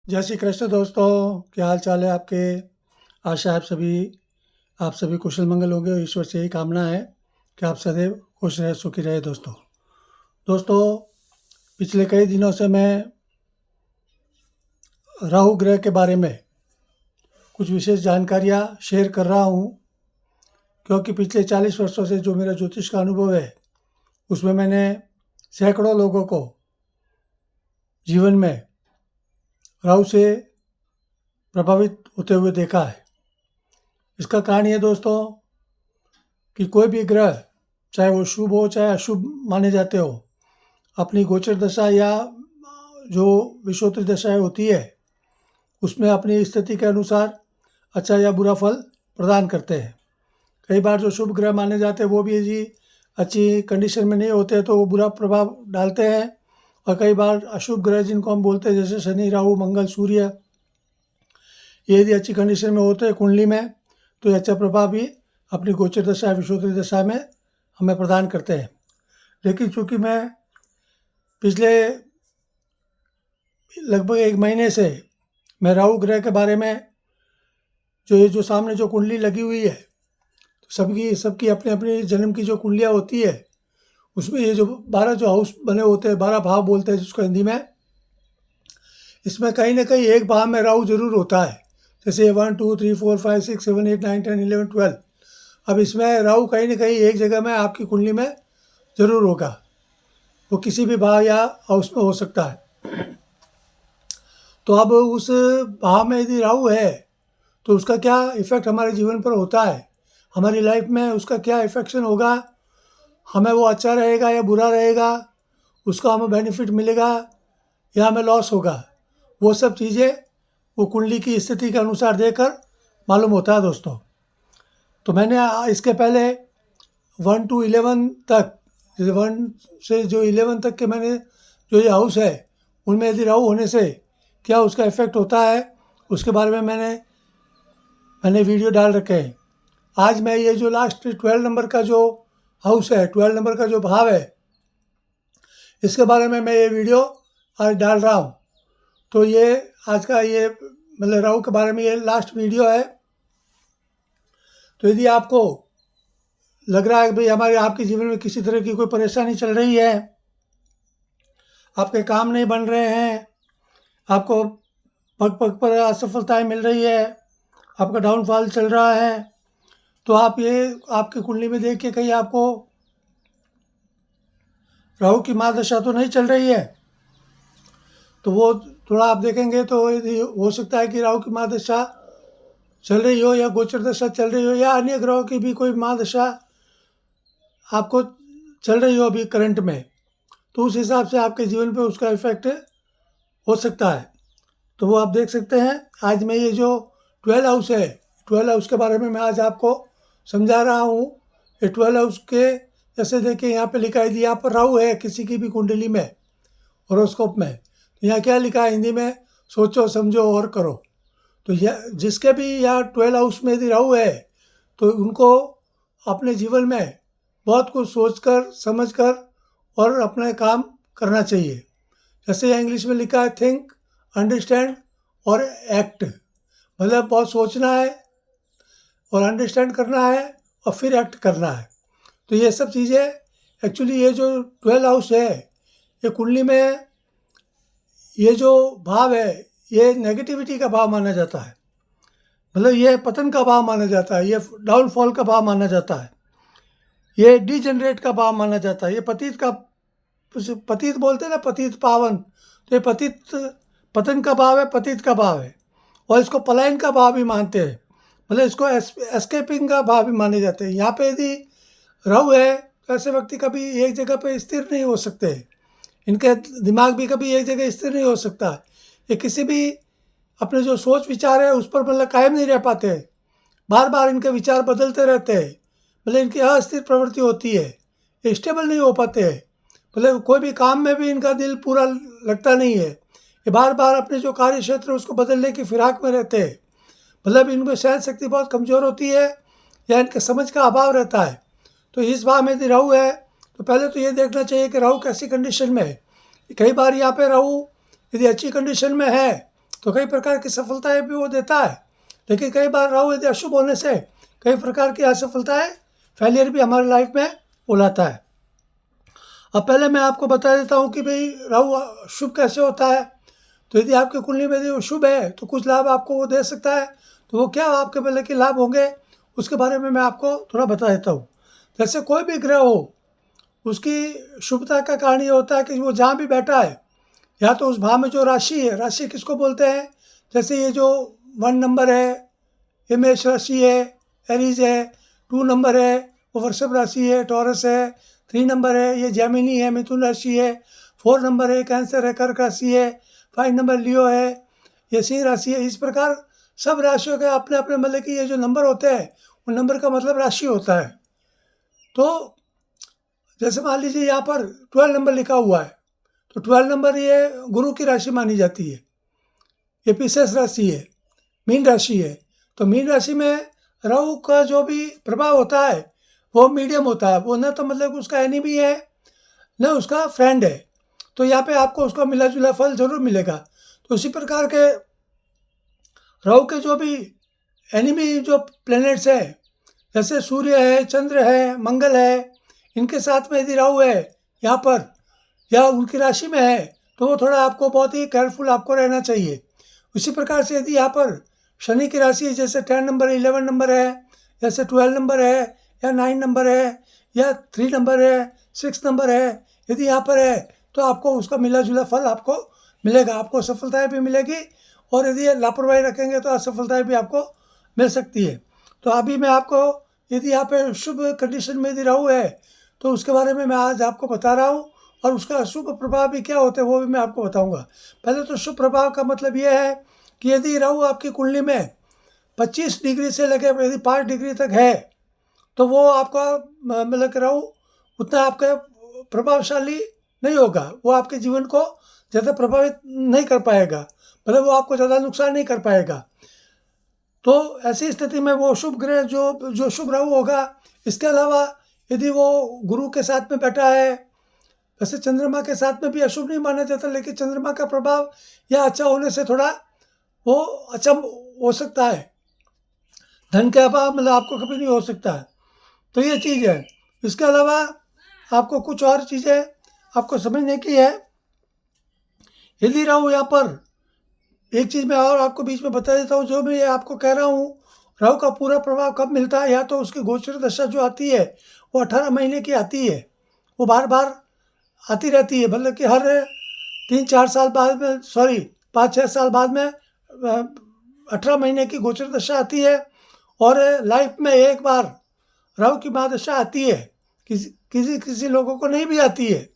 जय श्री कृष्ण दोस्तों, क्या हाल चाल है आपके। आशा है आप सभी कुशल मंगल होंगे। ईश्वर से यही कामना है कि आप सदैव खुश रहे, सुखी रहे। दोस्तों, पिछले कई दिनों से मैं राहु ग्रह के बारे में कुछ विशेष जानकारियाँ शेयर कर रहा हूँ, क्योंकि पिछले 40 वर्षों से जो मेरा ज्योतिष का अनुभव है उसमें मैंने सैकड़ों लोगों को जीवन में राहु से प्रभावित होते हुए देखा है। इसका कारण ये दोस्तों कि कोई भी ग्रह, चाहे वो शुभ हो चाहे अशुभ माने जाते हो, अपनी गोचर दशा या जो विषोत्तरी दशाएं होती है उसमें अपनी स्थिति के अनुसार अच्छा या बुरा फल प्रदान करते हैं। कई बार जो शुभ ग्रह माने जाते हैं वो भी जी अच्छी कंडीशन में नहीं होते तो वो बुरा प्रभाव डालते हैं, और कई बार अशुभ ग्रह जिनको हम बोलते हैं जैसे शनि, राहु, मंगल, सूर्य, ये यदि अच्छी कंडीशन में होते हैं कुंडली में तो ये अच्छा प्रभाव भी अपनी गोचर दशा, विषुवत्तरी दशा में हमें प्रदान करते हैं। लेकिन चूँकि मैं पिछले लगभग 1 महीने से मैं राहु ग्रह के बारे में जो सामने जो कुंडली लगी हुई है, तो सबकी अपनी अपनी जन्म की जो कुंडलियाँ होती है उसमें ये जो 12 जो हाउस बने होते हैं, 12 भाव बोलते हैं जिसको हिंदी में, इसमें कहीं ना कहीं एक भाव में राहु जरूर होता है। जैसे 1 2 3 4 5 6 7 8 9 10 11 12। अब इसमें राहु कहीं ना कहीं एक जगह में आपकी कुंडली में जरूर होगा, वो किसी भी भाव या हाउस में हो सकता है। तो अब उस भाव में यदि राहु है तो उसका क्या इफेक्ट हमारे जीवन पर होता है, हमारी लाइफ में उसका क्या इफेक्शन होगा, हमें वो अच्छा रहेगा या बुरा रहेगा, उसका हमें बेनिफिट मिलेगा या हमें लॉस होगा, वो सब चीज़ें वो कुंडली की स्थिति के अनुसार देखकर मालूम होता है दोस्तों। तो मैंने इसके पहले 1 to 11 तक, जैसे 1 से जो 11 तक के मैंने जो ये हाउस है उनमें यदि राहु होने से क्या उसका इफेक्ट होता है उसके बारे में मैंने वीडियो डाल रखे हैं। आज मैं ये जो लास्ट 12 नंबर का जो हाउस है, 12 नंबर का जो भाव है, इसके बारे में मैं ये वीडियो आज डाल रहा हूँ। तो ये आज का ये मतलब राहु के बारे में ये लास्ट वीडियो है। तो यदि आपको लग रहा है कि भाई आपके जीवन में किसी तरह की कोई परेशानी चल रही है, आपके काम नहीं बन रहे हैं, आपको पग पग पर असफलताएं मिल रही है, आपका डाउनफॉल चल रहा है, तो आप ये आपकी कुंडली में देख के कहीं आपको राहु की महादशा तो नहीं चल रही है, तो वो थोड़ा आप देखेंगे तो यदि हो सकता है कि राहु की महादशा चल रही हो या गोचर दशा चल रही हो या अन्य ग्रहों की भी कोई महादशा आपको चल रही हो अभी करंट में, तो उस हिसाब से आपके जीवन पे उसका इफेक्ट हो सकता है। तो वो आप देख सकते हैं। आज मैं ये जो 12 हाउस है, 12 हाउस के बारे में मैं आज आपको समझा रहा हूँ। ये 12 हाउस के जैसे देखिए यहाँ पे लिखा है, यहाँ पर राहु है किसी की भी कुंडली में, हॉरोस्कोप में, तो यहाँ क्या लिखा है हिंदी में, सोचो समझो और करो। तो यह जिसके भी यहाँ 12 हाउस में यदि राहु है तो उनको अपने जीवन में बहुत कुछ सोचकर समझकर और अपना काम करना चाहिए। जैसे यहाँ इंग्लिश में लिखा है थिंक, अंडरस्टैंड और एक्ट, मतलब बहुत सोचना है और अंडरस्टैंड करना है और फिर एक्ट करना है। तो ये सब चीज़ें एक्चुअली ये जो 12 हाउस है ये कुंडली में ये जो भाव है ये नेगेटिविटी का भाव माना जाता है, मतलब ये पतन का भाव माना जाता है, ये डाउनफॉल का भाव माना जाता है, ये डिजेनरेट का भाव माना जाता है, ये पतित बोलते हैं ना, पतित पावन, तो ये पतन का भाव है, पतित का भाव है, और इसको पलायन का भाव भी मानते हैं, मतलब इसको एस्केपिंग का भाव भी माने जाते हैं। यहाँ पे यदि राहु है तो ऐसे व्यक्ति कभी एक जगह पे स्थिर नहीं हो सकते, इनके दिमाग भी कभी एक जगह स्थिर नहीं हो सकता, ये किसी भी अपने जो सोच विचार है उस पर मतलब कायम नहीं रह पाते, बार बार इनके विचार बदलते रहते हैं, मतलब इनकी अस्थिर प्रवृत्ति होती है, ये स्टेबल नहीं हो पाते हैं, मतलब कोई भी काम में भी इनका दिल पूरा लगता नहीं है, ये बार बार अपने जो कार्य क्षेत्र उसको बदलने की फिराक में रहते हैं, मतलब इनमें सहन शक्ति बहुत कमज़ोर होती है या इनके समझ का अभाव रहता है। तो इस भाव में यदि राहु है तो पहले तो ये देखना चाहिए कि राहु कैसी कंडीशन में है। कई बार यहाँ पे राहु यदि अच्छी कंडीशन में है तो कई प्रकार की सफलताएं भी वो देता है। लेकिन कई बार राहु यदि अशुभ होने से कई प्रकार की असफलताएं, फेलियर भी हमारे लाइफ में वो लाता है। अब पहले मैं आपको बता देता हूँ कि भाई राहु शुभ कैसे होता है। तो यदि आपकी कुंडली में यदि वो शुभ है तो कुछ लाभ आपको वो दे सकता है। तो वो क्या आपके पहले के लाभ होंगे उसके बारे में मैं आपको थोड़ा बता देता हूँ। जैसे कोई भी ग्रह हो, उसकी शुभता का कारण ये होता है कि वो जहाँ भी बैठा है, या तो उस भाव में जो राशि है, राशि किसको बोलते हैं, जैसे ये जो 1 नंबर है ये मेष राशि है, एरीज है। 2 नंबर है वो वृषभ राशि है, टॉरस है। 3 नंबर है ये जेमिनी है, मिथुन राशि है। 4 नंबर है कैंसर है, कर्क राशि है। 5 नंबर लियो है, ये सिंह राशि है। इस प्रकार सब राशियों के अपने अपने मतलब कि ये जो नंबर होते हैं, उन नंबर का मतलब राशि होता है। तो जैसे मान लीजिए यहाँ पर 12 नंबर लिखा हुआ है, तो 12 नंबर ये गुरु की राशि मानी जाती है। ये पिसेस राशि है, मीन राशि है। तो मीन राशि में राहु का जो भी प्रभाव होता है वो मीडियम होता है। वो न तो मतलब उसका एनिमी है न उसका फ्रेंड है। तो यहाँ पे आपको उसका मिला जुला फल जरूर मिलेगा। तो उसी प्रकार के राहु के जो भी एनिमी जो प्लैनेट्स है, जैसे सूर्य है, चंद्र है, मंगल है, इनके साथ में यदि राहु है यहाँ पर या उनकी राशि में है तो वो थोड़ा आपको बहुत ही केयरफुल आपको रहना चाहिए। उसी प्रकार से यदि यहाँ पर शनि की राशि जैसे 10 नंबर 11 नंबर है, जैसे 12 नंबर है या 9 नंबर है या 3 नंबर है, 6 नंबर है, यदि यहाँ पर है तो आपको उसका मिला जुला फल आपको मिलेगा। आपको सफलताएं भी मिलेगी और यदि लापरवाही रखेंगे तो असफलताएं भी आपको मिल सकती है। तो अभी मैं आपको यदि यहाँ पे शुभ कंडीशन में यदि राहु है तो उसके बारे में मैं आज आपको बता रहा हूँ, और उसका अशुभ प्रभाव भी क्या होते हैं वो भी मैं आपको बताऊंगा। पहले तो शुभ प्रभाव का मतलब ये है कि यदि राहु आपकी कुंडली में 25 डिग्री से लेकर यदि 5 डिग्री तक है तो वो आपका मतलब कि राहु उतना आपका प्रभावशाली नहीं होगा। वो आपके जीवन को ज़्यादा प्रभावित नहीं कर पाएगा, मतलब वो आपको ज़्यादा नुकसान नहीं कर पाएगा। तो ऐसी स्थिति में वो शुभ ग्रह जो शुभ राहु होगा, इसके अलावा यदि वो गुरु के साथ में बैठा है, वैसे चंद्रमा के साथ में भी अशुभ नहीं माना जाता, लेकिन चंद्रमा का प्रभाव या अच्छा होने से थोड़ा वो अच्छा हो सकता है। धन के अभाव मतलब आपको कभी नहीं हो सकता है। तो ये चीज़ है। इसके अलावा आपको कुछ और चीज़ें आपको समझने की है। यदि राहु यहाँ पर एक चीज़ मैं और आपको बीच में बता देता हूँ, जो मैं आपको कह रहा हूँ राहु का पूरा प्रभाव कब मिलता है, या तो उसकी गोचर दशा जो आती है वो 18 महीने की आती है, वो बार बार आती रहती है। मतलब कि हर 3-4 साल बाद में, 5-6 साल बाद में 18 महीने की गोचर दशा आती है। और लाइफ में एक बार राहु की महादशा आती है। किसी लोगों को नहीं भी आती है,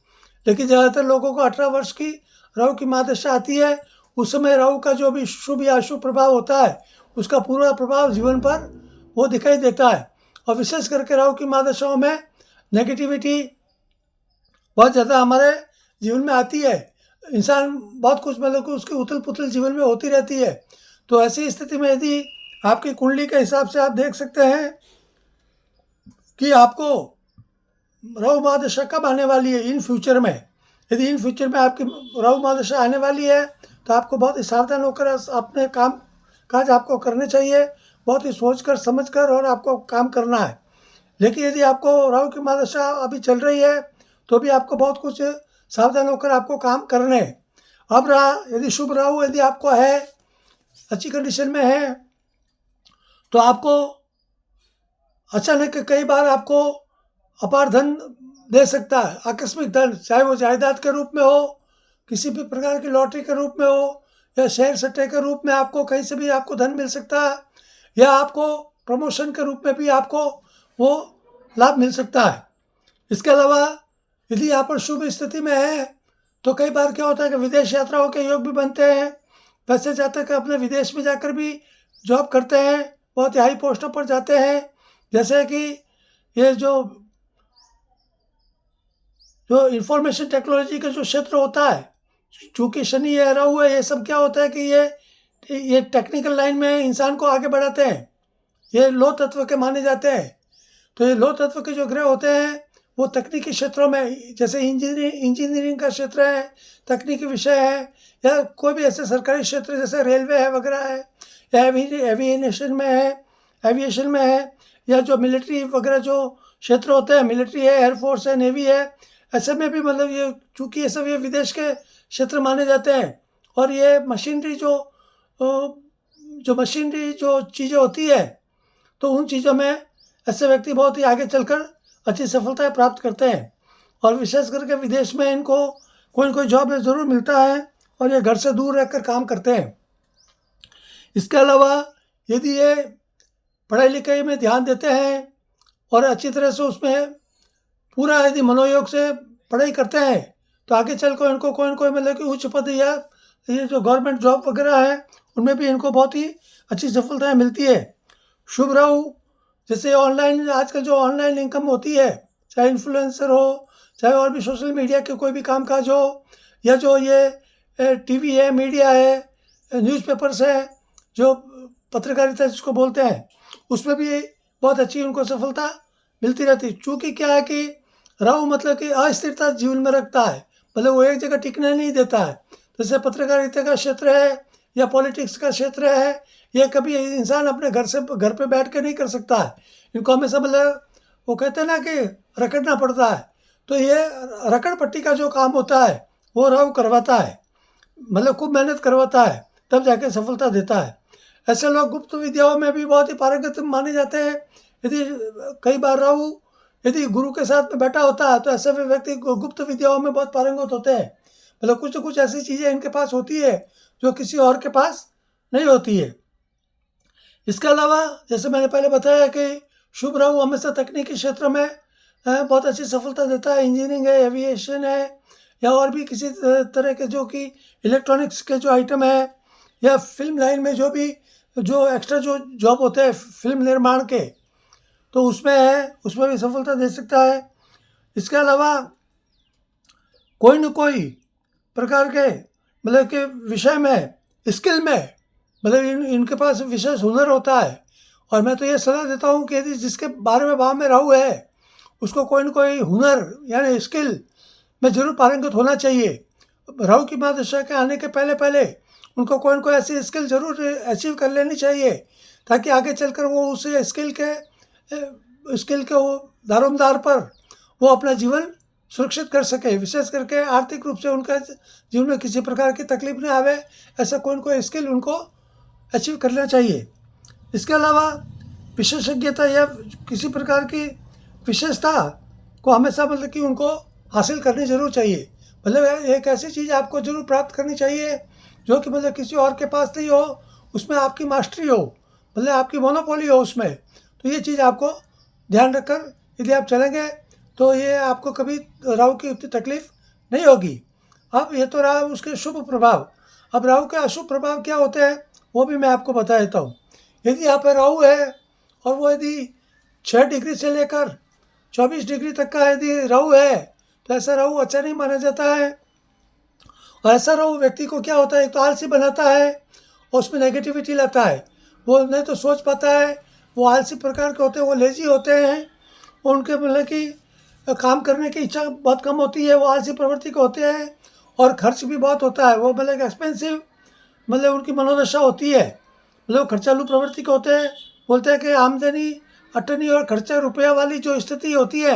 लेकिन ज़्यादातर लोगों को 18 वर्ष की राहु की महादशा आती है। उस समय राहु का जो भी शुभ या अशुभ प्रभाव होता है उसका पूरा प्रभाव जीवन पर वो दिखाई देता है। और विशेष करके राहु की महादशाओं में नेगेटिविटी बहुत ज़्यादा हमारे जीवन में आती है। इंसान बहुत कुछ मतलब कि उसकी उथल पुथल जीवन में होती रहती है। तो ऐसी स्थिति में यदि आपकी कुंडली के हिसाब से आप देख सकते हैं कि आपको राहु महादशा कब आने वाली है इन फ्यूचर में। यदि इन फ्यूचर में आपकी राहु महादशा आने वाली है तो आपको बहुत ही सावधान होकर अपने काम काज आपको करने चाहिए, बहुत ही सोचकर समझकर और आपको काम करना है। लेकिन यदि आपको राहु की महादशा अभी चल रही है तो भी आपको बहुत कुछ सावधान होकर आपको काम करने हैं। अब रहा यदि शुभ राहु यदि आपको है, अच्छी कंडीशन में है, तो आपको अचानक कई बार आपको अपार धन दे सकता है, आकस्मिक धन, चाहे वो जायदाद के रूप में हो, किसी भी प्रकार की लॉटरी के रूप में हो, या शेयर सट्टे के रूप में आपको कहीं से भी आपको धन मिल सकता है, या आपको प्रमोशन के रूप में भी आपको वो लाभ मिल सकता है। इसके अलावा यदि यहाँ पर शुभ स्थिति में है तो कई बार क्या होता है कि विदेश यात्राओं के योग भी बनते हैं। पैसे जाते कि अपने विदेश में जाकर भी जॉब करते हैं, बहुत ही हाई पोस्टों पर जाते हैं। जैसे कि ये जो इंफॉर्मेशन टेक्नोलॉजी का जो क्षेत्र होता है, चूँकि शनि है राहु है, ये सब क्या होता है कि ये टेक्निकल लाइन में इंसान को आगे बढ़ाते हैं। ये लो तत्व के माने जाते हैं। तो ये लो तत्व के जो ग्रह होते हैं वो तकनीकी क्षेत्रों में, जैसे इंजीनियरिंग का क्षेत्र है, तकनीकी विषय है, या कोई भी ऐसे सरकारी क्षेत्र जैसे रेलवे है वगैरह है, या एविएशन में है, या जो मिलिट्री वगैरह जो क्षेत्र होते हैं, मिलिट्री है, एयरफोर्स है, नेवी है, ऐसे में भी मतलब ये चूँकि ये सब ये विदेश के क्षेत्र माने जाते हैं। और ये मशीनरी जो चीज़ें होती है, तो उन चीज़ों में ऐसे व्यक्ति बहुत ही आगे चलकर अच्छी सफलताएं प्राप्त करते हैं। और विशेष करके विदेश में इनको कोई न कोई जॉब ज़रूर मिलता है और ये घर से दूर रहकर काम करते हैं। इसके अलावा यदि ये पढ़ाई लिखाई में ध्यान देते हैं और अच्छी तरह से उसमें पूरा यदि मनोयोग से पढ़ाई करते हैं, तो आगे चल कर इनको कोई न कोई मतलब कि उच्च पद या ये जो गवर्नमेंट जॉब वगैरह है उनमें भी इनको बहुत ही अच्छी सफलताएं मिलती है। शुभ राहु जैसे ऑनलाइन, आजकल जो ऑनलाइन इनकम होती है, चाहे इन्फ्लुएंसर हो, चाहे और भी सोशल मीडिया के कोई भी कामकाज हो, या जो ये टीवी है, मीडिया है, न्यूज़पेपर्स है, जो पत्रकारिता जिसको बोलते हैं, उसमें भी बहुत अच्छी उनको सफलता मिलती रहती है। चूँकि क्या है कि राहु मतलब कि अस्थिरता जीवन में रखता है, मतलब वो एक जगह टिकने नहीं देता है। जैसे पत्रकारिता का क्षेत्र है या पॉलिटिक्स का क्षेत्र है, ये कभी इंसान अपने घर पे बैठ के नहीं कर सकता है। इनको हमेशा मतलब वो कहते हैं ना कि रगड़ना पड़ता है, तो ये रगड़ पट्टी का जो काम होता है वो राहु करवाता है, मतलब खूब मेहनत करवाता है, तब जाके सफलता देता है। ऐसे लोग गुप्त विद्याओं में भी बहुत ही पारंगत माने जाते हैं। यदि कई बार राहु यदि गुरु के साथ में बैठा होता है तो ऐसे व्यक्ति गुप्त विद्याओं में बहुत पारंगत होते हैं। मतलब कुछ न कुछ ऐसी चीज़ें इनके पास होती है जो किसी और के पास नहीं होती है। इसके अलावा जैसे मैंने पहले बताया कि शुभ राहु हमेशा तकनीकी क्षेत्र में बहुत अच्छी सफलता देता है। इंजीनियरिंग है, एविएशन है, या और भी किसी तरह के जो कि इलेक्ट्रॉनिक्स के जो आइटम है, या फिल्म लाइन में जो एक्स्ट्रा जो जॉब होते हैं फिल्म निर्माण के, तो उसमें भी सफलता दे सकता है। इसके अलावा कोई न कोई प्रकार के मतलब के विषय में, स्किल में, मतलब इनके पास विशेष हुनर होता है। और मैं तो ये सलाह देता हूँ कि यदि जिसके 12वें भाव में राहु है उसको कोई न कोई हुनर यानी स्किल में जरूर पारंगत होना चाहिए। राहु की महादशा के आने के पहले उनको कोई न कोई ऐसी स्किल जरूर अचीव कर लेनी चाहिए, ताकि आगे चलकर वो उस स्किल के वो दारोमदार पर वो अपना जीवन सुरक्षित कर सके। विशेष करके आर्थिक रूप से उनका जीवन में किसी प्रकार की तकलीफ न आवे, ऐसा कोई न कोई स्किल उनको अचीव करना चाहिए। इसके अलावा विशेषज्ञता या किसी प्रकार की विशेषता को हमेशा मतलब कि उनको हासिल करनी जरूर चाहिए। मतलब एक ऐसी चीज़ आपको जरूर प्राप्त करनी चाहिए जो कि मतलब किसी और के पास नहीं हो, उसमें आपकी मास्टरी हो, मतलब आपकी मोनोपोली हो उसमें। तो ये चीज़ आपको ध्यान रखकर यदि आप चलेंगे तो ये आपको कभी राहु की उतनी तकलीफ नहीं होगी। अब ये तो रहा उसके शुभ प्रभाव। अब राहु के अशुभ प्रभाव क्या होते हैं वो भी मैं आपको बता देता हूँ। यदि यहाँ पर राहु है और वो यदि 6 डिग्री से लेकर 24 डिग्री तक का यदि राहु है, तो ऐसा राहु अच्छा नहीं माना जाता है। और ऐसा राहु व्यक्ति को क्या होता है, एक तो आलसी बनाता है और उसमें नेगेटिविटी लाता है। वो नहीं तो सोच पाता है, वो आलसी प्रकार के होते हैं, वो लेजी होते हैं, उनके मतलब कि काम करने की इच्छा बहुत कम होती है, वो आलसी प्रवृत्ति के होते हैं, और खर्च भी बहुत होता है, वो मतलब एक्सपेंसिव मतलब उनकी मनोदशा होती है, मतलब खर्चालू प्रवृत्ति के होते हैं। बोलते हैं कि आमदनी अटनी और खर्चा रुपया वाली जो स्थिति होती है,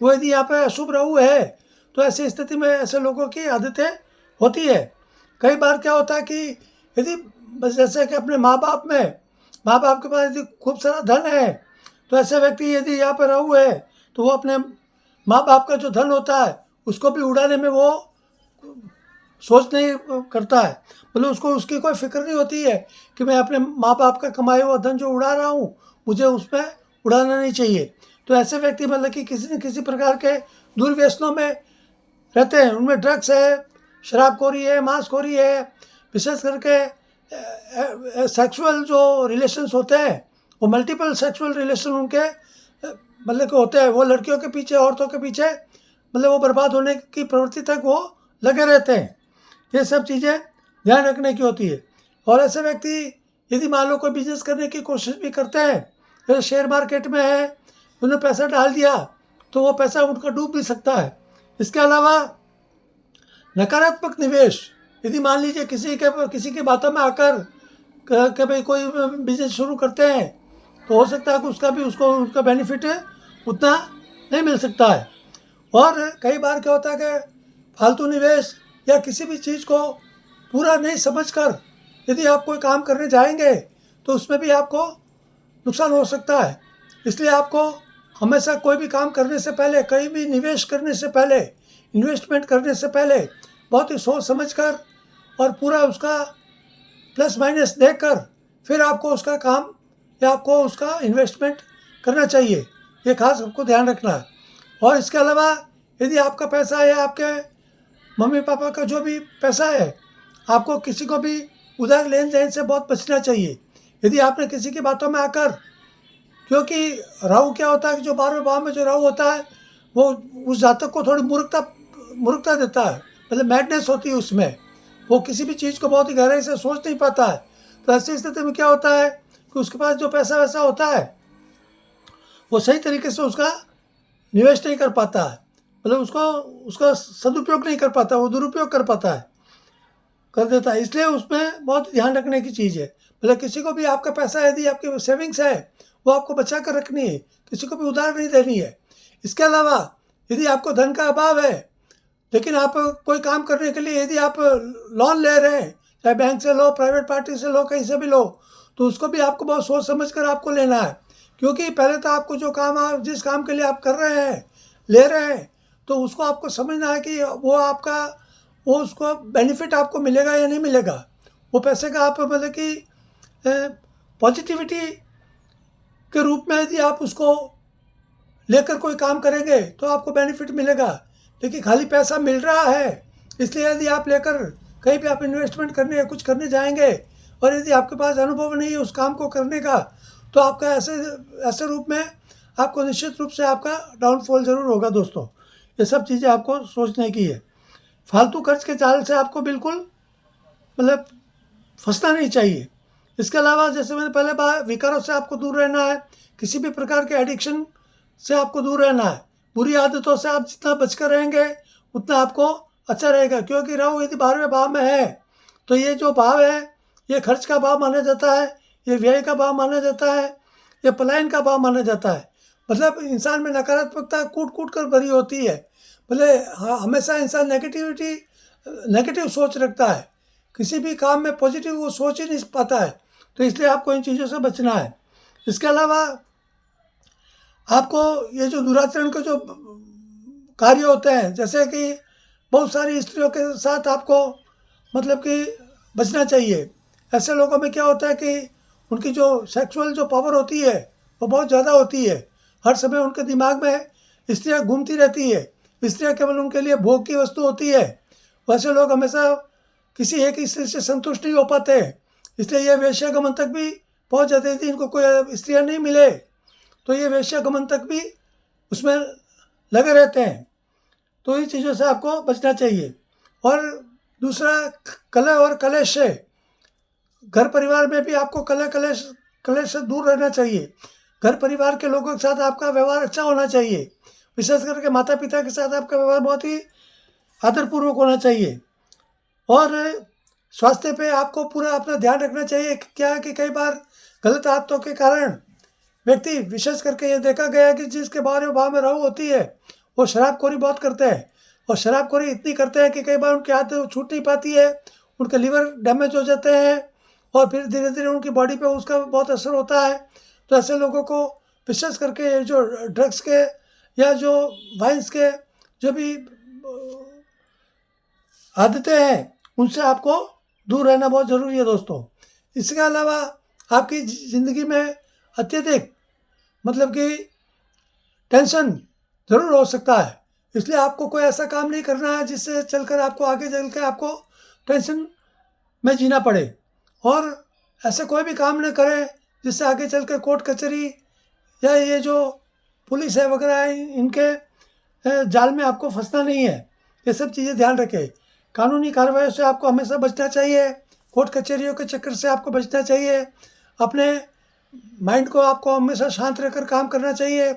वो यदि यहाँ पे अशुभ राहु है तो ऐसी स्थिति में ऐसे लोगों की आदतें होती है। कई बार क्या होता है कि यदि बस जैसे कि अपने माँ बाप के पास यदि खूब सारा धन है, तो ऐसे व्यक्ति यदि यहाँ पर राहु है तो वो अपने माँ बाप का जो धन होता है उसको भी उड़ाने में वो सोच नहीं करता है। मतलब उसकी कोई फिक्र नहीं होती है कि मैं अपने माँ बाप का कमाया हुआ धन जो उड़ा रहा हूँ, मुझे उसमें उड़ाना नहीं चाहिए। तो ऐसे व्यक्ति मतलब कि किसी न किसी प्रकार के दुर्व्यसनों में रहते हैं। उनमें ड्रग्स है, शराबखोरी है, मांसखोरी है, विशेष करके सेक्सुअल जो रिलेशंस होते हैं वो मल्टीपल सेक्सुअल रिलेशन उनके मतलब के होते हैं। वो लड़कियों के पीछे, औरतों के पीछे मतलब वो बर्बाद होने की प्रवृत्ति तक वो लगे रहते हैं। ये सब चीज़ें ध्यान रखने की होती है। और ऐसे व्यक्ति यदि मान लो कोई बिजनेस करने की कोशिश भी करते हैं, जैसे शेयर मार्केट में है, उन्होंने पैसा डाल दिया तो वो पैसा उनका डूब भी सकता है। इसके अलावा नकारात्मक निवेश, यदि मान लीजिए किसी की बातों में आकर कि भाई कोई बिजनेस शुरू करते हैं, तो हो सकता है कि उसका बेनिफिट उतना नहीं मिल सकता है। और कई बार क्या होता है कि फालतू निवेश या किसी भी चीज़ को पूरा नहीं समझकर यदि आप कोई काम करने जाएंगे तो उसमें भी आपको नुकसान हो सकता है। इसलिए आपको हमेशा कोई भी काम करने से पहले, कहीं भी निवेश करने से पहले, इन्वेस्टमेंट करने से पहले बहुत ही सोच समझकर और पूरा उसका प्लस माइनस देखकर फिर आपको उसका काम या आपको उसका इन्वेस्टमेंट करना चाहिए। ये खास आपको ध्यान रखना है। और इसके अलावा यदि आपका पैसा या आपके मम्मी पापा का जो भी पैसा है, आपको किसी को भी उधार लेन देन से बहुत बचना चाहिए। यदि आपने किसी की बातों में आकर, क्योंकि राहु क्या होता है कि जो 12वें भाव में जो राहु होता है वो उस जातक को थोड़ी मूर्खता देता है, मतलब मैडनेस होती है उसमें, वो किसी भी चीज़ को बहुत ही गहराई से सोच नहीं पाता है। तो ऐसी स्थिति में क्या होता है कि उसके पास जो पैसा वैसा होता है वो सही तरीके से उसका निवेश नहीं कर पाता है, मतलब उसका सदुपयोग नहीं कर पाता, वो दुरुपयोग कर देता है। इसलिए उसमें बहुत ध्यान रखने की चीज़ है। मतलब किसी को भी आपका पैसा यदि आपकी सेविंग्स है वो आपको बचा कर रखनी है, किसी को भी उधार नहीं देनी है। इसके अलावा यदि आपको धन का अभाव है, लेकिन आप कोई काम करने के लिए यदि आप लोन ले रहे हैं, चाहे बैंक से लो, प्राइवेट पार्टी से लो, कहीं से भी लो, तो उसको भी आपको बहुत सोच समझ कर आपको लेना है। क्योंकि पहले तो आपको जिस काम के लिए आप कर रहे हैं, ले रहे हैं, तो उसको आपको समझना है कि वो उसको बेनिफिट आपको मिलेगा या नहीं मिलेगा। वो पैसे का आप मतलब कि पॉजिटिविटी के रूप में यदि आप उसको लेकर कोई काम करेंगे तो आपको बेनिफिट मिलेगा। लेकिन खाली पैसा मिल रहा है इसलिए यदि आप लेकर कहीं भी आप इन्वेस्टमेंट करने या कुछ करने जाएंगे और यदि आपके पास अनुभव नहीं है उस काम को करने का, तो आपका ऐसे रूप में आपको निश्चित रूप से आपका डाउनफॉल ज़रूर होगा। दोस्तों, ये सब चीज़ें आपको सोचने की है। फालतू खर्च के जाल से आपको बिल्कुल मतलब फंसना नहीं चाहिए। इसके अलावा जैसे मैंने पहले बात, विकारों से आपको दूर रहना है, किसी भी प्रकार के एडिक्शन से आपको दूर रहना है। बुरी आदतों से आप जितना बचकर रहेंगे उतना आपको अच्छा रहेगा। क्योंकि राहु यदि 12वें भाव में है तो ये जो भाव है ये खर्च का भाव माना जाता है, ये व्यय का भाव माना जाता है, ये पलायन का भाव माना जाता है। मतलब इंसान में नकारात्मकता कूट कर भरी होती है। मतलब हमेशा इंसान नेगेटिव सोच रखता है, किसी भी काम में पॉजिटिव वो सोच ही नहीं पाता है। तो इसलिए आपको इन चीज़ों से बचना है। इसके अलावा आपको ये जो दुराचरण के जो कार्य होते हैं, जैसे कि बहुत सारी स्त्रियों के साथ आपको मतलब कि बचना चाहिए। ऐसे लोगों में क्या होता है कि उनकी जो सेक्सुअल जो पावर होती है वो बहुत ज़्यादा होती है। हर समय उनके दिमाग में स्त्रियाँ घूमती रहती है, स्त्रियाँ केवल उनके लिए भोग की वस्तु होती है। वैसे लोग हमेशा किसी एक स्त्री से संतुष्ट नहीं हो पाते, इसलिए ये वेश्यागमन तक भी पहुँच जाते थे। इनको कोई स्त्रियाँ नहीं मिले तो ये वेश्यागमन तक भी उसमें लगे रहते हैं। तो इन चीज़ों से आपको बचना चाहिए। और दूसरा, कलह और कलेश से, घर परिवार में भी आपको कलेश से दूर रहना चाहिए। घर परिवार के लोगों के साथ आपका व्यवहार अच्छा होना चाहिए, विशेष करके माता पिता के साथ आपका व्यवहार बहुत ही आदरपूर्वक होना चाहिए। और स्वास्थ्य पे आपको पूरा अपना ध्यान रखना चाहिए। क्या है कि कई बार गलत आदतों के कारण व्यक्ति, विशेष करके ये देखा गया है कि जिसके 12वें भाव में राहु होती है वो शराबखोरी बहुत करते हैं। और शराबखोरी इतनी करते हैं कि कई बार उनकी आदत छूट नहीं पाती है, उनके लीवर डैमेज हो जाते हैं और फिर धीरे धीरे उनकी बॉडी पे उसका बहुत असर होता है। तो ऐसे लोगों को विशेष करके ये जो ड्रग्स के या जो वाइन्स के जो भी आदतें हैं उनसे आपको दूर रहना बहुत ज़रूरी है दोस्तों। इसके अलावा आपकी ज़िंदगी में अत्यधिक मतलब कि टेंशन ज़रूर हो सकता है, इसलिए आपको कोई ऐसा काम नहीं करना है जिससे चलकर आपको आगे चल के आपको टेंशन में जीना पड़े। और ऐसे कोई भी काम न करें जिससे आगे चल के कोर्ट कचहरी या ये जो पुलिस है वगैरह इनके जाल में आपको फंसना नहीं है। ये सब चीज़ें ध्यान रखें। कानूनी कार्रवाई से आपको हमेशा बचना चाहिए, कोर्ट कचहरियों के चक्कर से आपको बचना चाहिए। अपने माइंड को आपको हमेशा शांत रखकर काम करना चाहिए।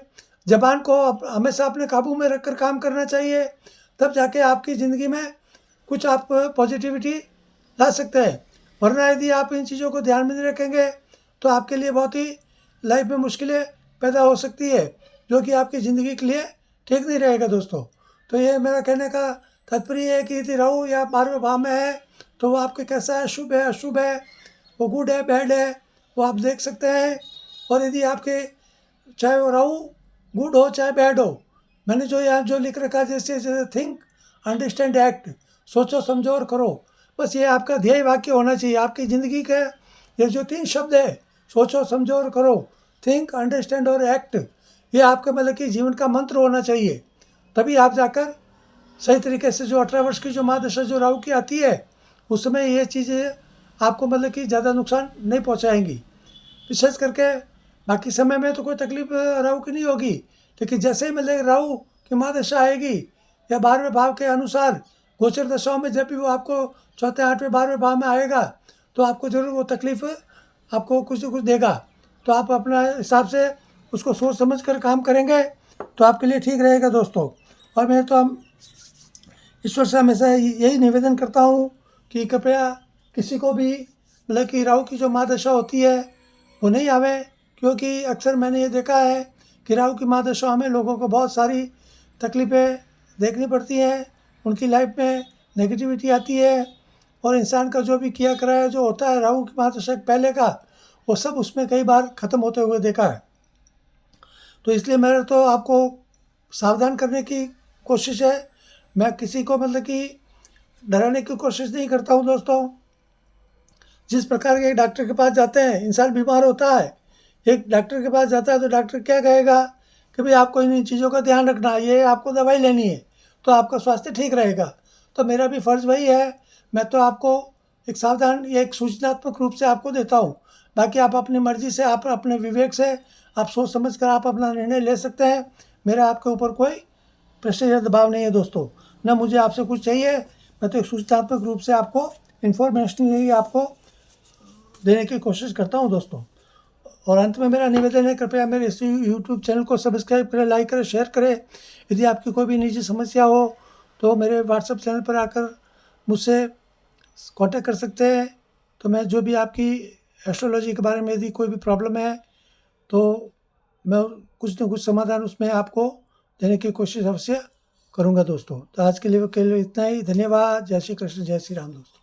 ज़बान को हमेशा अपने काबू में रखकर काम करना चाहिए, तब जाके आपकी ज़िंदगी में कुछ आप पॉजिटिविटी ला सकते हैं। वरना यदि आप इन चीज़ों को ध्यान में नहीं रखेंगे तो आपके लिए बहुत ही लाइफ में मुश्किलें पैदा हो सकती है, जो कि आपकी ज़िंदगी के लिए ठीक नहीं रहेगा दोस्तों। तो ये मेरा कहने का तात्पर्य है कि यदि राहु या 12वें भाव में है तो वो आपके कैसा है, शुभ है, अशुभ है, वो गुड है, बैड है, वो आप देख सकते हैं। और यदि आपके चाहे वो राहु गुड हो चाहे बैड हो, मैंने जो यहाँ जो लिख रखा है जैसे थिंक, अंडरस्टैंड, एक्ट, सोचो, समझो और करो, बस ये आपका ध्येय वाक्य होना चाहिए। आपकी ज़िंदगी के ये जो 3 शब्द है, सोचो, समझो और करो, थिंक, अंडरस्टैंड और एक्ट, ये आपके मतलब कि जीवन का मंत्र होना चाहिए। तभी आप जाकर सही तरीके से जो 18 वर्ष की जो महादशा जो राहु की आती है, उस समय ये चीज़ें आपको मतलब कि ज़्यादा नुकसान नहीं पहुँचाएंगी। विशेष करके बाकी समय में तो कोई तकलीफ राहु की नहीं होगी, लेकिन जैसे ही मतलब राहु की महादशा आएगी या 12वें भाव के अनुसार गोचर दशाओं में जब भी वो आपको 4, 8वें, 12वें भाव में आएगा तो आपको जरूर वो तकलीफ आपको कुछ न कुछ देगा। तो आप अपना हिसाब से उसको सोच समझ कर काम करेंगे तो आपके लिए ठीक रहेगा दोस्तों। और मैं तो हम ईश्वर से हमेशा यही निवेदन करता हूँ कि कृपया किसी को भी मतलब कि राहु की जो महादशा होती है वो नहीं आवे, क्योंकि अक्सर मैंने ये देखा है कि राहु की महादशा में लोगों को बहुत सारी तकलीफ़ें देखनी पड़ती हैं, उनकी लाइफ में नेगेटिविटी आती है और इंसान का जो भी किया कराया जो होता है राहु की महादशा पहले का, वो सब उसमें कई बार ख़त्म होते हुए देखा है। तो इसलिए मेरा तो आपको सावधान करने की कोशिश है। मैं किसी को मतलब कि डराने की कोशिश नहीं करता हूँ दोस्तों। जिस प्रकार के एक डॉक्टर के पास जाते हैं, इंसान बीमार होता है, एक डॉक्टर के पास जाता है तो डॉक्टर क्या कहेगा कि भाई आपको इन चीज़ों का ध्यान रखना है, ये आपको दवाई लेनी है तो आपका स्वास्थ्य ठीक रहेगा। तो मेरा भी फ़र्ज़ वही है, मैं तो आपको एक सावधान, एक सूचनात्मक रूप से आपको देता हूँ। बाकी आप अपनी मर्ज़ी से, आप अपने विवेक से, आप सोच समझ कर आप अपना निर्णय ले सकते हैं। मेरा आपके ऊपर कोई प्रेशर या दबाव नहीं है दोस्तों, ना मुझे आपसे कुछ चाहिए। मैं तो एक सूचनात्मक रूप से आपको इन्फॉर्मेशन ही आपको देने की कोशिश करता हूँ दोस्तों। और अंत में मेरा निवेदन है, कृपया मेरे इस यूट्यूब चैनल को सब्सक्राइब करें, लाइक करें, शेयर करें। यदि आपकी कोई भी निजी समस्या हो तो मेरे व्हाट्सएप चैनल पर आकर मुझसे कांटेक्ट कर सकते हैं। तो मैं जो भी आपकी एस्ट्रोलॉजी के बारे में यदि कोई भी प्रॉब्लम है तो मैं कुछ न कुछ समाधान उसमें आपको देने की कोशिश अवश्य करूँगा दोस्तों। तो आज के लिए इतना ही। धन्यवाद। जय श्री कृष्ण, जय श्री राम दोस्तों।